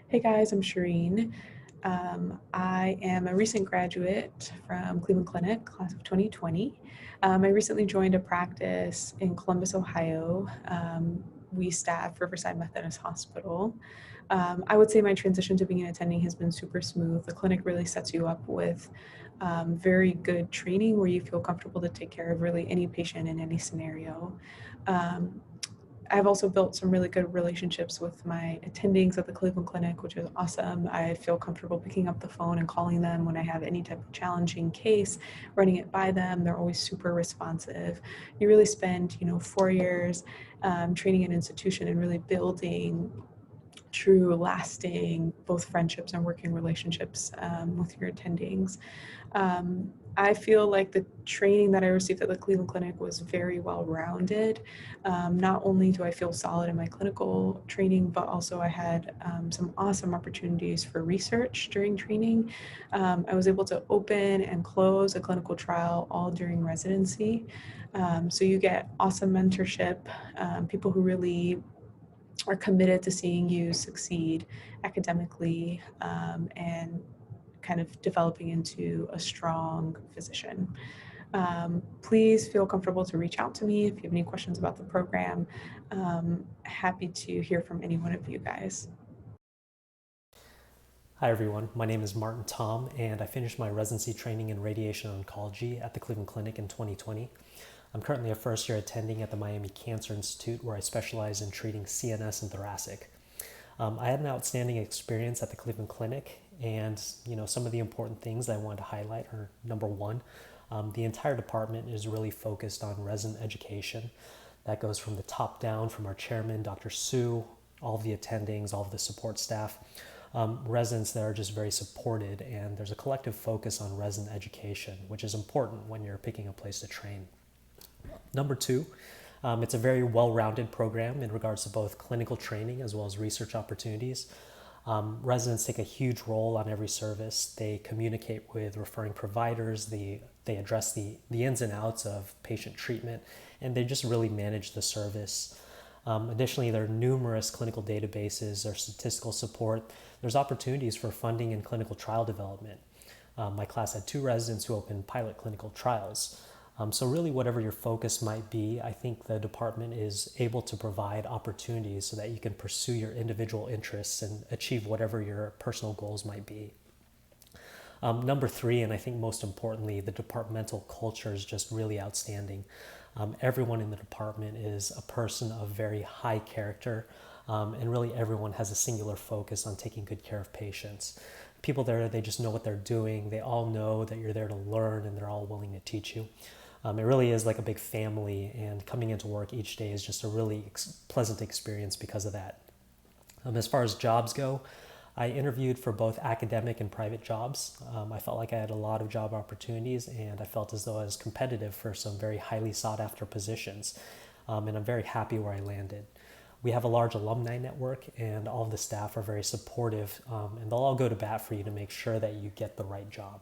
Hey guys, I'm Shireen. I am a recent graduate from Cleveland Clinic, class of 2020. I recently joined a practice in Columbus, Ohio. We staff Riverside Methodist Hospital. I would say my transition to being an attending has been super smooth. The clinic really sets you up with very good training where you feel comfortable to take care of really any patient in any scenario. Um, I've also built some really good relationships with my attendings at the Cleveland Clinic, which is awesome. I feel comfortable picking up the phone and calling them when I have any type of challenging case, running it by them. They're always super responsive. You really spend, 4 years training an institution and really building true, lasting, both friendships and working relationships with your attendings. I feel like the training that I received at the Cleveland Clinic was very well rounded. Not only do I feel solid in my clinical training, but also I had some awesome opportunities for research during training. I was able to open and close a clinical trial all during residency. So you get awesome mentorship, people who really are committed to seeing you succeed academically and kind of developing into a strong physician. Please feel comfortable to reach out to me if you have any questions about the program. Happy to hear from any one of you guys. Hi everyone, my name is Martin Tom and I finished my residency training in radiation oncology at the Cleveland Clinic in 2020. I'm currently a first year attending at the Miami Cancer Institute where I specialize in treating CNS and thoracic. I had an outstanding experience at the Cleveland Clinic and some of the important things that I wanted to highlight are number one, the entire department is really focused on resident education. That goes from the top down from our chairman, Dr. Sue, all of the attendings, all of the support staff. Residents that are just very supported, and there's a collective focus on resident education, which is important when you're picking a place to train. Number two, it's a very well-rounded program in regards to both clinical training as well as research opportunities. Residents take a huge role on every service. They communicate with referring providers, they address the ins and outs of patient treatment, and they just really manage the service. Additionally, there are numerous clinical databases, there's statistical support, there's opportunities for funding and clinical trial development. My class had 2 residents who opened pilot clinical trials. So really whatever your focus might be, I think the department is able to provide opportunities so that you can pursue your individual interests and achieve whatever your personal goals might be. Number 3, and I think most importantly, the departmental culture is just really outstanding. Everyone in the department is a person of very high character, and really everyone has a singular focus on taking good care of patients. People there, they just know what they're doing. They all know that you're there to learn, and they're all willing to teach you. It really is like a big family, and coming into work each day is just a really pleasant experience because of that. As far as jobs go, I interviewed for both academic and private jobs. I felt like I had a lot of job opportunities, and I felt as though I was competitive for some very highly sought after positions. And I'm very happy where I landed. We have a large alumni network, and all of the staff are very supportive, and they'll all go to bat for you to make sure that you get the right job.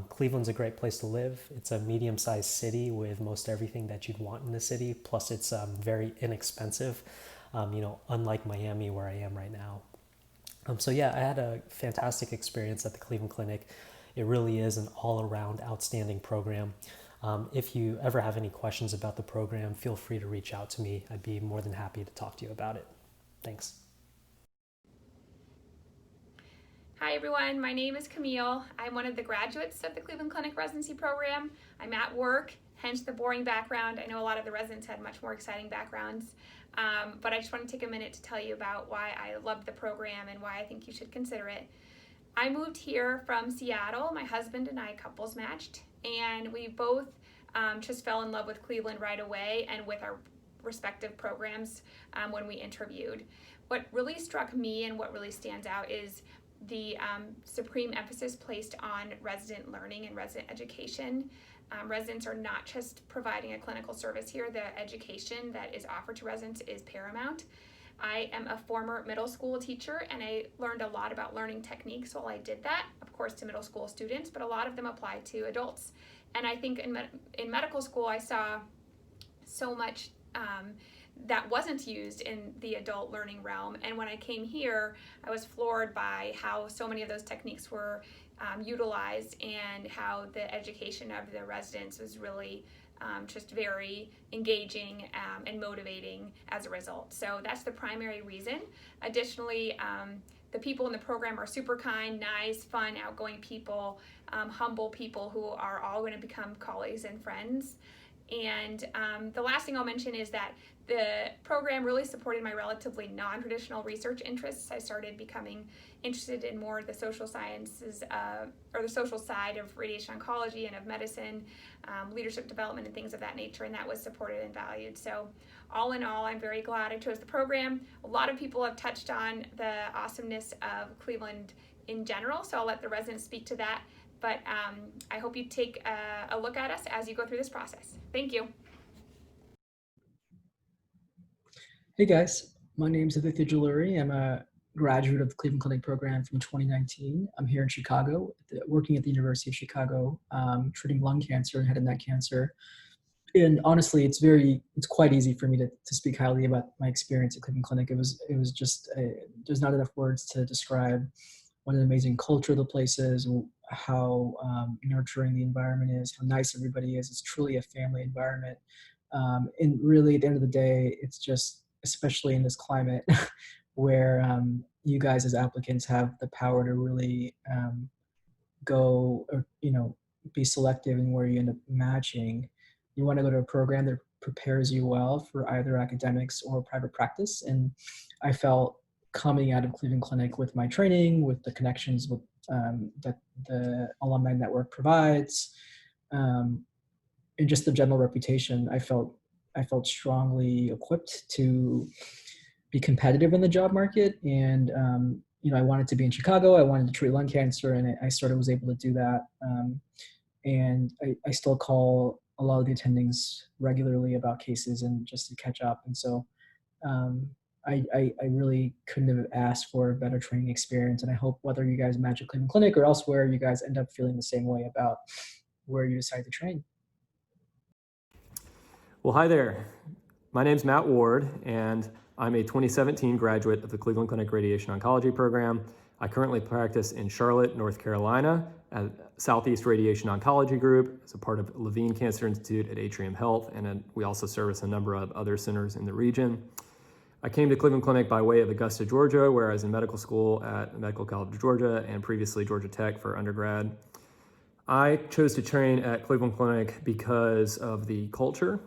Cleveland's a great place to live. It's a medium-sized city with most everything that you'd want in the city. Plus, it's very inexpensive. Unlike Miami, where I am right now. So yeah, I had a fantastic experience at the Cleveland Clinic. It really is an all-around outstanding program. If you ever have any questions about the program, feel free to reach out to me. I'd be more than happy to talk to you about it. Thanks. Hi everyone, my name is Camille. I'm one of the graduates of the Cleveland Clinic residency program. I'm at work, hence the boring background. I know a lot of the residents had much more exciting backgrounds, but I just want to take a minute to tell you about why I loved the program and why I think you should consider it. I moved here from Seattle. My husband and I couples matched, and we both just fell in love with Cleveland right away and with our respective programs when we interviewed. What really struck me and what really stands out is the supreme emphasis placed on resident learning and resident education. Residents are not just providing a clinical service here, the education that is offered to residents is paramount. I am a former middle school teacher, and I learned a lot about learning techniques while I did that, of course to middle school students, but a lot of them apply to adults. And I think in medical school I saw so much that wasn't used in the adult learning realm. And when I came here, I was floored by how so many of those techniques were utilized, and how the education of the residents was really just very engaging and motivating as a result. So that's the primary reason. Additionally, the people in the program are super kind, nice, fun, outgoing people, humble people who are all going to become colleagues and friends. And the last thing I'll mention is that the program really supported my relatively non-traditional research interests. I started becoming interested in more of the social sciences, or the social side of radiation oncology and of medicine, leadership development and things of that nature, and that was supported and valued. So all in all, I'm very glad I chose the program. A lot of people have touched on the awesomeness of Cleveland in general, so I'll let the residents speak to that. But I hope you take a look at us as you go through this process. Thank you. Hey guys, my name is Aditya Jaluri. I'm a graduate of the Cleveland Clinic program from 2019. I'm here in Chicago, working at the University of Chicago, treating lung cancer and head and neck cancer. And honestly, it's quite easy for me to speak highly about my experience at Cleveland Clinic. It was just, there's not enough words to describe what an amazing culture the place is, how nurturing the environment is, how nice everybody is. It's truly a family environment. And really, at the end of the day, it's just, especially in this climate, where you guys as applicants have the power to really go, or be selective in where you end up matching. You want to go to a program that prepares you well for either academics or private practice. And I felt, coming out of Cleveland Clinic with my training, with the connections with, that the alumni network provides, and just the general reputation, I felt strongly equipped to be competitive in the job market. And I wanted to be in Chicago. I wanted to treat lung cancer, and I sort of was able to do that. And I still call a lot of the attendings regularly about cases and just to catch up. And so I really couldn't have asked for a better training experience. And I hope whether you guys match at Cleveland Clinic or elsewhere, you guys end up feeling the same way about where you decide to train. Well, hi there. My name's Matt Ward, and I'm a 2017 graduate of the Cleveland Clinic Radiation Oncology program. I currently practice in Charlotte, North Carolina at Southeast Radiation Oncology Group as a part of Levine Cancer Institute at Atrium Health, and we also service a number of other centers in the region. I came to Cleveland Clinic by way of Augusta, Georgia, where I was in medical school at Medical College of Georgia and previously Georgia Tech for undergrad. I chose to train at Cleveland Clinic because of the culture.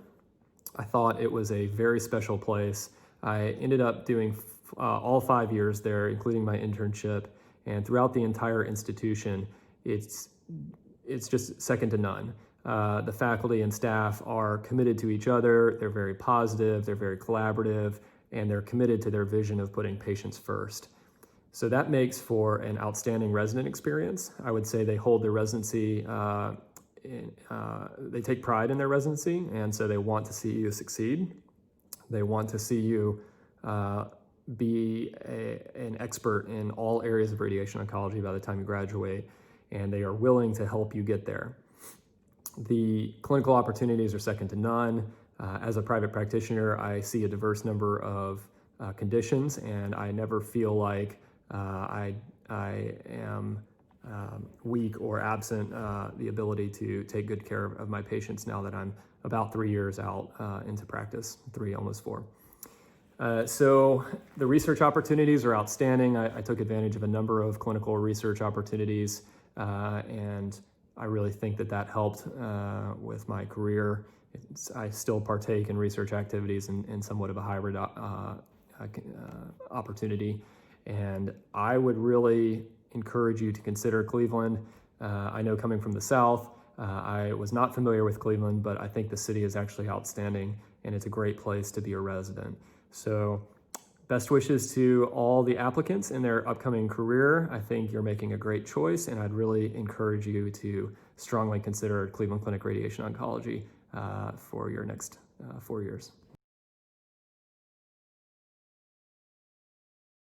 I thought it was a very special place. I ended up doing all 5 years there, including my internship, and throughout the entire institution, it's just second to none. The faculty and staff are committed to each other. They're very positive, they're very collaborative, and they're committed to their vision of putting patients first. So that makes for an outstanding resident experience. I would say they hold their residency, they take pride in their residency, and so they want to see you succeed. They want to see you be an expert in all areas of radiation oncology by the time you graduate, and they are willing to help you get there. The clinical opportunities are second to none. As a private practitioner, I see a diverse number of conditions, and I never feel like I am weak or absent the ability to take good care of my patients now that I'm about 3 years out into practice, almost 4. So the research opportunities are outstanding. I took advantage of a number of clinical research opportunities, and I really think that helped with my career. I still partake in research activities in somewhat of a hybrid opportunity, and I would really encourage you to consider Cleveland. I know coming from the South, I was not familiar with Cleveland, but I think the city is actually outstanding, and it's a great place to be a resident. So best wishes to all the applicants in their upcoming career. I think you're making a great choice, and I'd really encourage you to strongly consider Cleveland Clinic Radiation Oncology for your next 4 years.